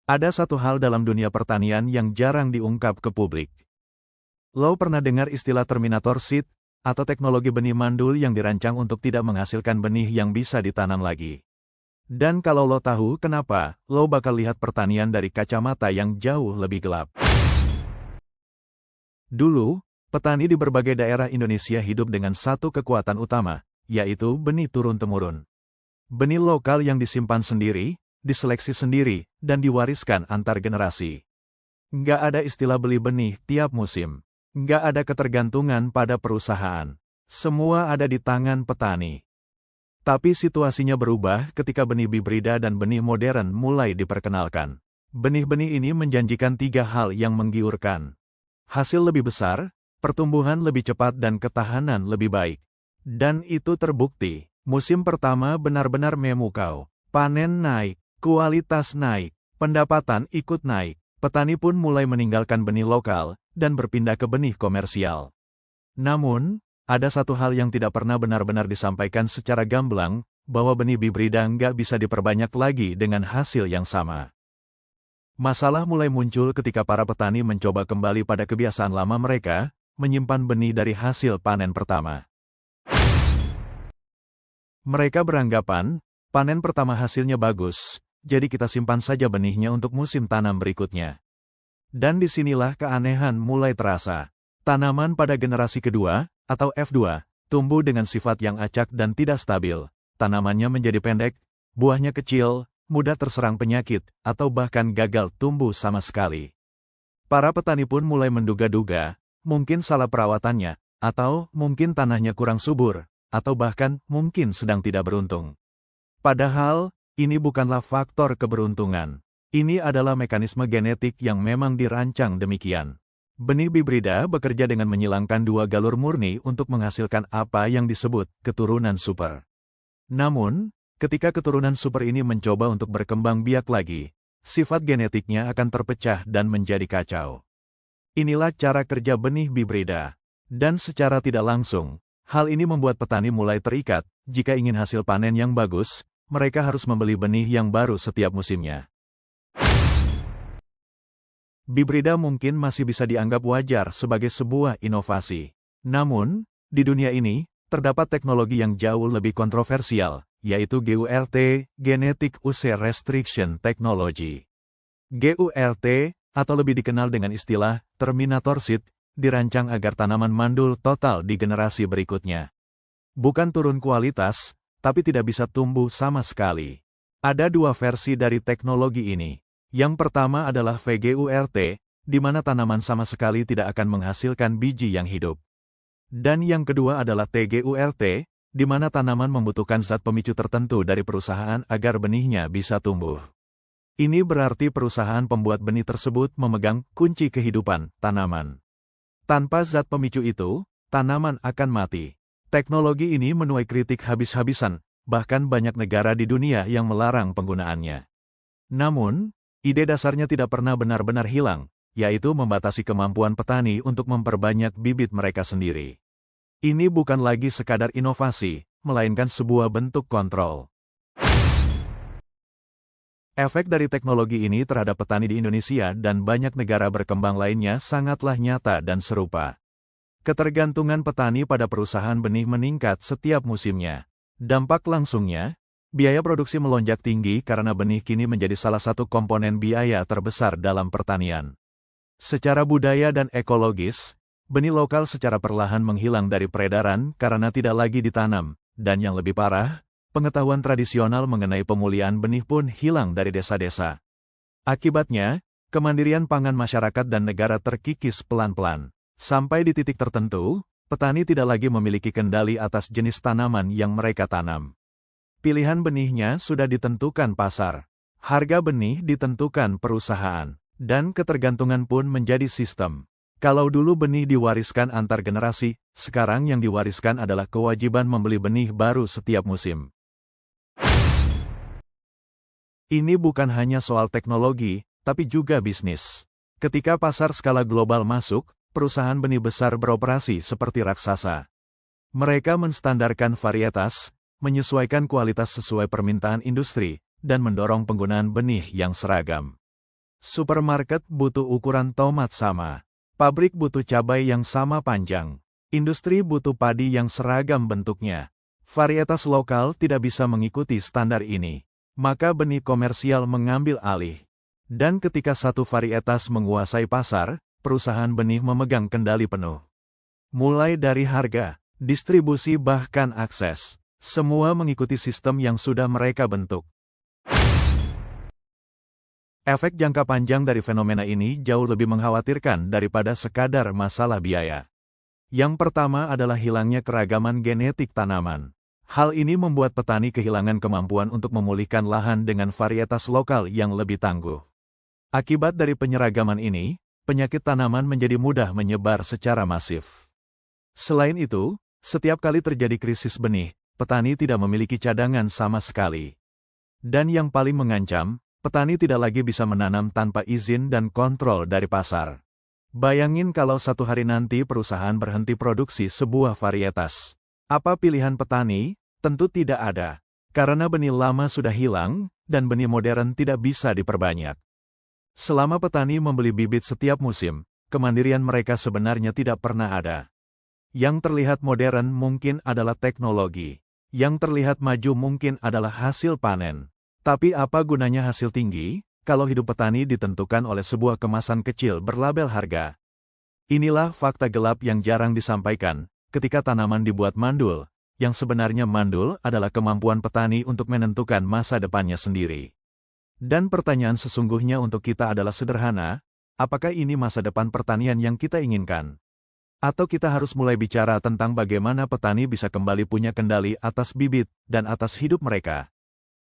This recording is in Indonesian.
Ada satu hal dalam dunia pertanian yang jarang diungkap ke publik. Lo pernah dengar istilah Terminator Seed, atau teknologi benih mandul yang dirancang untuk tidak menghasilkan benih yang bisa ditanam lagi? Dan kalau lo tahu kenapa, lo bakal lihat pertanian dari kacamata yang jauh lebih gelap. Dulu, petani di berbagai daerah Indonesia hidup dengan satu kekuatan utama, yaitu benih turun-temurun. Benih lokal yang disimpan sendiri, diseleksi sendiri, dan diwariskan antar generasi. Nggak ada istilah beli benih tiap musim. Nggak ada ketergantungan pada perusahaan. Semua ada di tangan petani. Tapi situasinya berubah ketika benih hibrida dan benih modern mulai diperkenalkan. Benih-benih ini menjanjikan tiga hal yang menggiurkan. Hasil lebih besar, pertumbuhan lebih cepat dan ketahanan lebih baik. Dan itu terbukti. Musim pertama benar-benar memukau. Panen naik, kualitas naik, pendapatan ikut naik. Petani pun mulai meninggalkan benih lokal dan berpindah ke benih komersial. Namun, ada satu hal yang tidak pernah benar-benar disampaikan secara gamblang, bahwa benih hibrida nggak bisa diperbanyak lagi dengan hasil yang sama. Masalah mulai muncul ketika para petani mencoba kembali pada kebiasaan lama mereka, menyimpan benih dari hasil panen pertama. Mereka beranggapan, panen pertama hasilnya bagus, jadi kita simpan saja benihnya untuk musim tanam berikutnya. Dan disinilah keanehan mulai terasa. Tanaman pada generasi kedua, atau F2, tumbuh dengan sifat yang acak dan tidak stabil. Tanamannya menjadi pendek, buahnya kecil, mudah terserang penyakit, atau bahkan gagal tumbuh sama sekali. Para petani pun mulai menduga-duga, mungkin salah perawatannya, atau mungkin tanahnya kurang subur, atau bahkan mungkin sedang tidak beruntung. Padahal, ini bukanlah faktor keberuntungan. Ini adalah mekanisme genetik yang memang dirancang demikian. Benih hibrida bekerja dengan menyilangkan dua galur murni untuk menghasilkan apa yang disebut keturunan super. Namun, ketika keturunan super ini mencoba untuk berkembang biak lagi, sifat genetiknya akan terpecah dan menjadi kacau. Inilah cara kerja benih hibrida. Dan secara tidak langsung, hal ini membuat petani mulai terikat, jika ingin hasil panen yang bagus, mereka harus membeli benih yang baru setiap musimnya. Hibrida mungkin masih bisa dianggap wajar sebagai sebuah inovasi. Namun, di dunia ini, terdapat teknologi yang jauh lebih kontroversial, yaitu GURT, Genetic Use Restriction Technology. GURT, atau lebih dikenal dengan istilah Terminator Seed, dirancang agar tanaman mandul total di generasi berikutnya. Bukan turun kualitas, tapi tidak bisa tumbuh sama sekali. Ada dua versi dari teknologi ini. Yang pertama adalah VGURT, di mana tanaman sama sekali tidak akan menghasilkan biji yang hidup. Dan yang kedua adalah TGURT, di mana tanaman membutuhkan zat pemicu tertentu dari perusahaan agar benihnya bisa tumbuh. Ini berarti perusahaan pembuat benih tersebut memegang kunci kehidupan tanaman. Tanpa zat pemicu itu, tanaman akan mati. Teknologi ini menuai kritik habis-habisan, bahkan banyak negara di dunia yang melarang penggunaannya. Namun, ide dasarnya tidak pernah benar-benar hilang, yaitu membatasi kemampuan petani untuk memperbanyak bibit mereka sendiri. Ini bukan lagi sekadar inovasi, melainkan sebuah bentuk kontrol. Efek dari teknologi ini terhadap petani di Indonesia dan banyak negara berkembang lainnya sangatlah nyata dan serupa. Ketergantungan petani pada perusahaan benih meningkat setiap musimnya. Dampak langsungnya, biaya produksi melonjak tinggi karena benih kini menjadi salah satu komponen biaya terbesar dalam pertanian. Secara budaya dan ekologis, benih lokal secara perlahan menghilang dari peredaran karena tidak lagi ditanam, dan yang lebih parah, pengetahuan tradisional mengenai pemulihan benih pun hilang dari desa-desa. Akibatnya, kemandirian pangan masyarakat dan negara terkikis pelan-pelan. Sampai di titik tertentu, petani tidak lagi memiliki kendali atas jenis tanaman yang mereka tanam. Pilihan benihnya sudah ditentukan pasar. Harga benih ditentukan perusahaan. Dan ketergantungan pun menjadi sistem. Kalau dulu benih diwariskan antar generasi, sekarang yang diwariskan adalah kewajiban membeli benih baru setiap musim. Ini bukan hanya soal teknologi, tapi juga bisnis. Ketika pasar skala global masuk, perusahaan benih besar beroperasi seperti raksasa. Mereka menstandarkan varietas, menyesuaikan kualitas sesuai permintaan industri, dan mendorong penggunaan benih yang seragam. Supermarket butuh ukuran tomat sama. Pabrik butuh cabai yang sama panjang. Industri butuh padi yang seragam bentuknya. Varietas lokal tidak bisa mengikuti standar ini. Maka benih komersial mengambil alih. Dan ketika satu varietas menguasai pasar, perusahaan benih memegang kendali penuh. Mulai dari harga, distribusi bahkan akses, semua mengikuti sistem yang sudah mereka bentuk. Efek jangka panjang dari fenomena ini jauh lebih mengkhawatirkan daripada sekadar masalah biaya. Yang pertama adalah hilangnya keragaman genetik tanaman. Hal ini membuat petani kehilangan kemampuan untuk memulihkan lahan dengan varietas lokal yang lebih tangguh. Akibat dari penyeragaman ini, penyakit tanaman menjadi mudah menyebar secara masif. Selain itu, setiap kali terjadi krisis benih, petani tidak memiliki cadangan sama sekali. Dan yang paling mengancam, petani tidak lagi bisa menanam tanpa izin dan kontrol dari pasar. Bayangin kalau satu hari nanti perusahaan berhenti produksi sebuah varietas. Apa pilihan petani? Tentu tidak ada. Karena benih lama sudah hilang, dan benih modern tidak bisa diperbanyak. Selama petani membeli bibit setiap musim, kemandirian mereka sebenarnya tidak pernah ada. Yang terlihat modern mungkin adalah teknologi. Yang terlihat maju mungkin adalah hasil panen. Tapi apa gunanya hasil tinggi, kalau hidup petani ditentukan oleh sebuah kemasan kecil berlabel harga? Inilah fakta gelap yang jarang disampaikan, ketika tanaman dibuat mandul, yang sebenarnya mandul adalah kemampuan petani untuk menentukan masa depannya sendiri. Dan pertanyaan sesungguhnya untuk kita adalah sederhana, apakah ini masa depan pertanian yang kita inginkan? Atau kita harus mulai bicara tentang bagaimana petani bisa kembali punya kendali atas bibit dan atas hidup mereka?